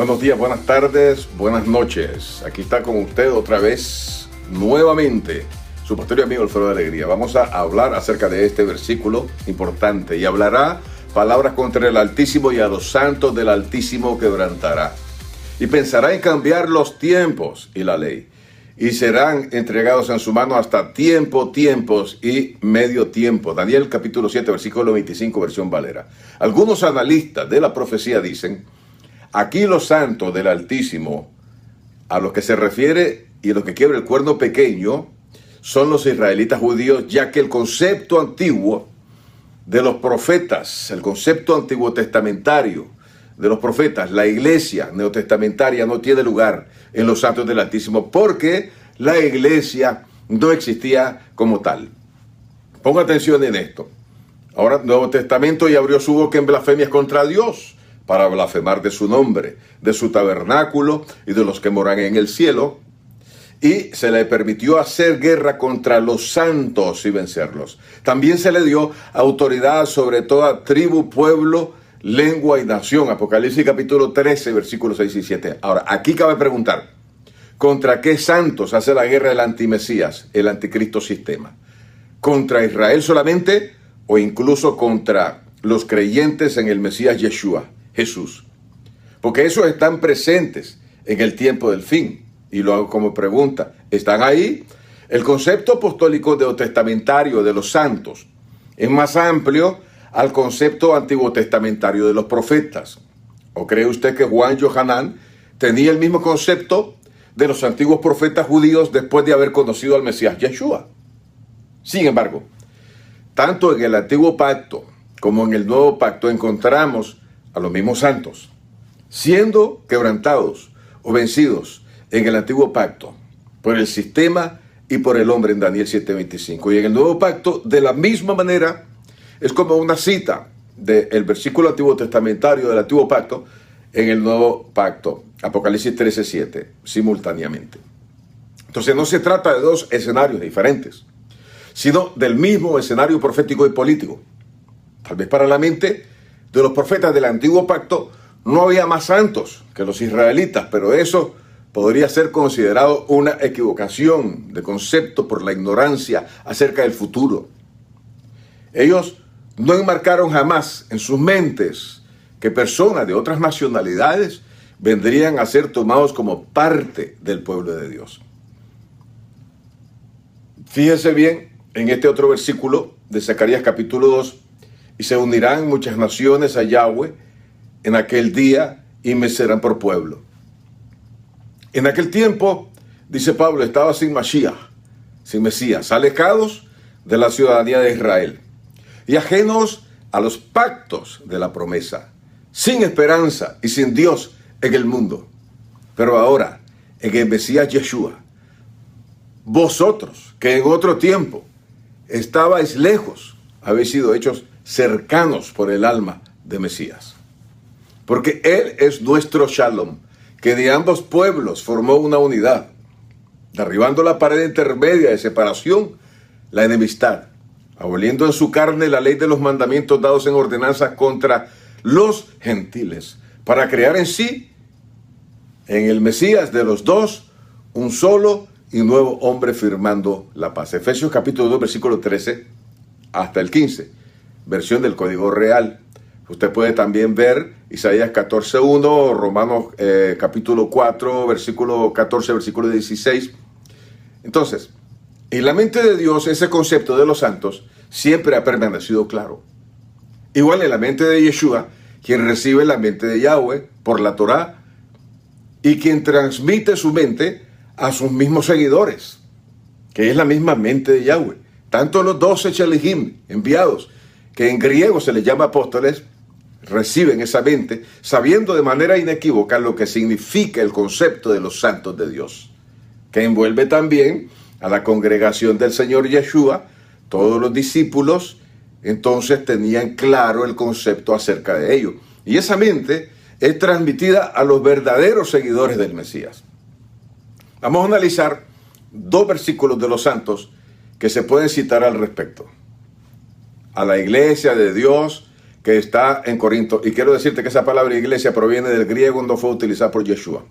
Buenos días, buenas tardes, buenas noches. Aquí está con usted otra vez, nuevamente, su pastor y amigo Alfredo de Alegría. Vamos a hablar acerca de este versículo importante. Y hablará palabras contra el Altísimo, y a los santos del Altísimo quebrantará. Y pensará en cambiar los tiempos y la ley. Y serán entregados en su mano hasta tiempos y medio tiempo. Daniel capítulo 7, versículo 25, versión Valera. Algunos analistas de la profecía dicen: aquí los santos del Altísimo, a los que se refiere y a los que quiebra el cuerno pequeño, son los israelitas judíos, ya que el concepto antiguo de los profetas, el concepto antiguo testamentario de los profetas, la iglesia neotestamentaria no tiene lugar en los santos del Altísimo, porque la iglesia no existía como tal. Ponga atención en esto. Ahora, el Nuevo Testamento ya abrió su boca en blasfemias contra Dios, para blasfemar de su nombre, de su tabernáculo y de los que moran en el cielo, y se le permitió hacer guerra contra los santos y vencerlos. También se le dio autoridad sobre toda tribu, pueblo, lengua y nación. Apocalipsis capítulo 13, versículos 6 y 7. Ahora, aquí cabe preguntar: ¿contra qué santos hace la guerra el antimesías, el anticristo sistema? ¿Contra Israel solamente o incluso contra los creyentes en el Mesías Yeshua, Jesús? Porque esos están presentes en el tiempo del fin. Y lo hago como pregunta: ¿están ahí? El concepto apostólico neotestamentario de los santos es más amplio al concepto antiguo testamentario de los profetas. ¿O cree usted que Juan Johanán tenía el mismo concepto de los antiguos profetas judíos después de haber conocido al Mesías Yeshua? Sin embargo, tanto en el antiguo pacto como en el nuevo pacto encontramos a los mismos santos siendo quebrantados o vencidos en el antiguo pacto por el sistema y por el hombre en Daniel 7:25. Y en el nuevo pacto, de la misma manera, es como una cita del versículo antiguo testamentario del antiguo pacto en el nuevo pacto, Apocalipsis 13:7, simultáneamente. Entonces no se trata de dos escenarios diferentes, sino del mismo escenario profético y político. Tal vez para la mente de los profetas del antiguo pacto no había más santos que los israelitas, pero eso podría ser considerado una equivocación de concepto por la ignorancia acerca del futuro. Ellos no enmarcaron jamás en sus mentes que personas de otras nacionalidades vendrían a ser tomados como parte del pueblo de Dios. Fíjense bien en este otro versículo de Zacarías capítulo 2, y se unirán muchas naciones a Yahweh en aquel día y me serán por pueblo. En aquel tiempo, dice Pablo, estaba sin Mashiach, sin Mesías, alejados de la ciudadanía de Israel y ajenos a los pactos de la promesa, sin esperanza y sin Dios en el mundo. Pero ahora, en el Mesías Yeshua, vosotros que en otro tiempo estabais lejos, habéis sido hechos cercanos por el alma de Mesías. Porque Él es nuestro Shalom, que de ambos pueblos formó una unidad, derribando la pared intermedia de separación, la enemistad, aboliendo en su carne la ley de los mandamientos dados en ordenanzas contra los gentiles, para crear en sí, en el Mesías de los dos, un solo y nuevo hombre, firmando la paz. Efesios capítulo 2, versículo 13 hasta el 15, versión del Código Real. Usted puede también ver Isaías 14:1, Romanos capítulo 4, versículo 14, versículo 16. Entonces, en la mente de Dios, ese concepto de los santos siempre ha permanecido claro. Igual en la mente de Yeshua, quien recibe la mente de Yahweh por la Torá y quien transmite su mente a sus mismos seguidores, que es la misma mente de Yahweh. Tanto los 12 Shelihim enviados, que en griego se les llama apóstoles, reciben esa mente, sabiendo de manera inequívoca lo que significa el concepto de los santos de Dios, que envuelve también a la congregación del Señor Yeshua. Todos los discípulos entonces tenían claro el concepto acerca de ello. Y esa mente es transmitida a los verdaderos seguidores del Mesías. Vamos a analizar dos versículos de los santos que se pueden citar al respecto. A la iglesia de Dios que está en Corinto. Y quiero decirte que esa palabra iglesia proviene del griego donde fue utilizada por Yeshua.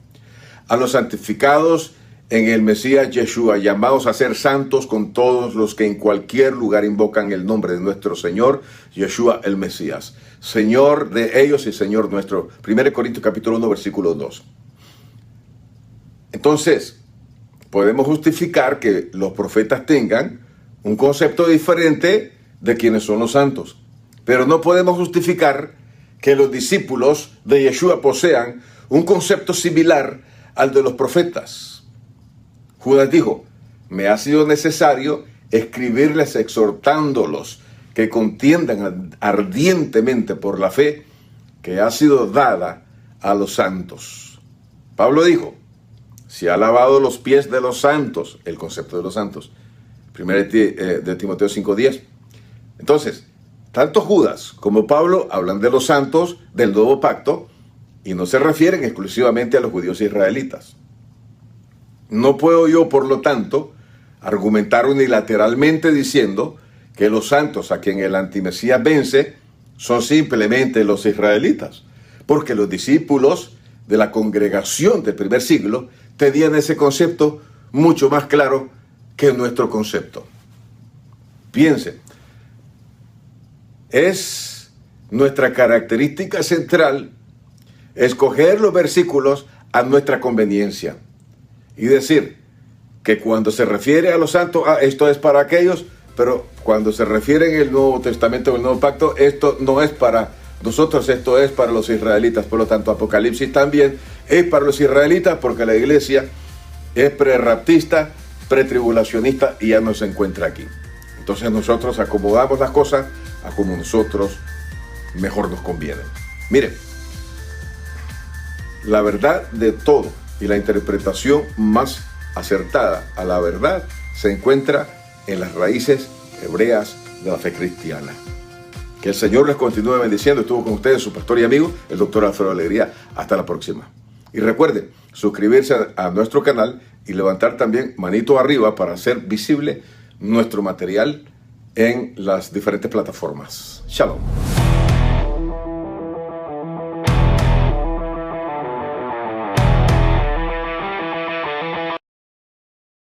A los santificados en el Mesías Yeshua, llamados a ser santos con todos los que en cualquier lugar invocan el nombre de nuestro Señor Yeshua el Mesías. Señor de ellos y Señor nuestro. 1 Corintios capítulo 1, versículo 2. Entonces, podemos justificar que los profetas tengan un concepto diferente de quienes son los santos. Pero no podemos justificar que los discípulos de Yeshua posean un concepto similar al de los profetas. Judas dijo, me ha sido necesario escribirles exhortándolos que contiendan ardientemente por la fe que ha sido dada a los santos. Pablo dijo, si ha lavado los pies de los santos, el concepto de los santos, 1 de Timoteo 5:10. Entonces, tanto Judas como Pablo hablan de los santos del nuevo pacto y no se refieren exclusivamente a los judíos israelitas. No puedo yo, por lo tanto, argumentar unilateralmente diciendo que los santos a quien el antimesías vence son simplemente los israelitas, porque los discípulos de la congregación del primer siglo tenían ese concepto mucho más claro que nuestro concepto. Piensen, es nuestra característica central escoger los versículos a nuestra conveniencia y decir que cuando se refiere a los santos, esto es para aquellos, pero cuando se refiere en el Nuevo Testamento o el Nuevo Pacto, esto no es para nosotros, esto es para los israelitas. Por lo tanto, Apocalipsis también es para los israelitas porque la iglesia es prerraptista, pretribulacionista y ya no se encuentra aquí. Entonces nosotros acomodamos las cosas a como nosotros mejor nos conviene. Miren, la verdad de todo y la interpretación más acertada a la verdad se encuentra en las raíces hebreas de la fe cristiana. Que el Señor les continúe bendiciendo. Estuvo con ustedes su pastor y amigo, el doctor Alfredo Alegría. Hasta la próxima. Y recuerden, suscribirse a nuestro canal y levantar también manito arriba para hacer visible nuestro material en las diferentes plataformas. Shalom.